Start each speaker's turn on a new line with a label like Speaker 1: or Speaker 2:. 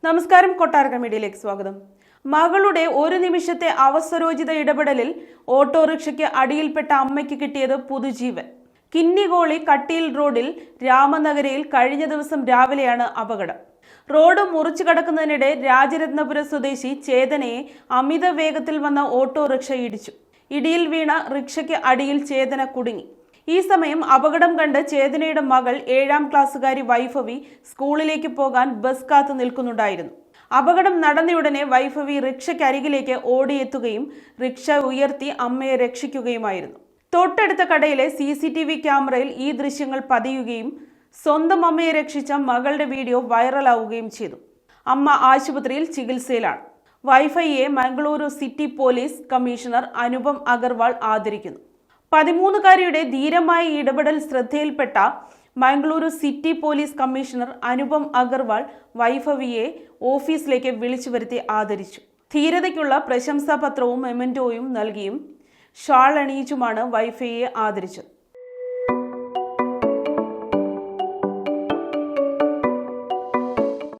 Speaker 1: നമസ്കാരം, കൊട്ടാരക്ക മീഡിയയിലേക്ക് സ്വാഗതം. മകളുടെ ഒരു നിമിഷത്തെ അവസരോചിത ഇടപെടലിൽ ഓട്ടോറിക്ഷയ്ക്ക് അടിയിൽപ്പെട്ട അമ്മയ്ക്ക് കിട്ടിയത് പുതുജീവൻ. കിന്നികോളി കട്ടിയിൽ റോഡിൽ രാമനഗരയിൽ കഴിഞ്ഞ ദിവസം രാവിലെയാണ് അപകടം. റോഡ് മുറിച്ചു കടക്കുന്നതിനിടെ രാജരത്നപുരം സ്വദേശി ചേതനയെ അമിത വേഗത്തിൽ വന്ന ഓട്ടോറിക്ഷ ഇടിച്ചു. ഇടിയിൽ വീണ റിക്ഷയ്ക്ക് അടിയിൽ ചേതന കുടുങ്ങി. ഈ സമയം അപകടം കണ്ട് ചേതനയുടെ മകൾ 7ാം ക്ലാസ്സുകാരി വൈഭവി സ്കൂളിലേക്ക് പോകാൻ ബസ് കാത്തു നിൽക്കുന്നുണ്ടായിരുന്നു. അപകടം നടന്നയുടനെ വൈഭവി റിക്ഷയ്ക്കരികിലേക്ക് ഓടിയെത്തുകയും റിക്ഷ ഉയർത്തി അമ്മയെ രക്ഷിക്കുകയുമായിരുന്നു. തൊട്ടടുത്ത കടയിലെ CCTV ക്യാമറയിൽ ഈ ദൃശ്യങ്ങൾ പതിയുകയും സ്വന്തം അമ്മയെ രക്ഷിച്ച മകളുടെ വീഡിയോ വൈറലാവുകയും ചെയ്തു. അമ്മ ആശുപത്രിയിൽ ചികിത്സയിലാണ്. വൈഭവിയെ Mangaluru city police commissioner Anupam Agarwal ആദരിക്കുന്നു. 13കാരിയുടെ ധീരമായ ഇടപെടൽ ശ്രദ്ധയിൽപ്പെട്ട Mangaluru city police commissioner Anupam Agarwal വൈഭവിയെ ഓഫീസിലേക്ക് വിളിച്ചു വരുത്തി ആദരിച്ചു. ധീരതയ്ക്കുള്ള പ്രശംസാപത്രവും മെമന്റോയും നൽകിയും ഷാൾ അണിയിച്ചുമാണ് വൈഭവിയെ ആദരിച്ചത്.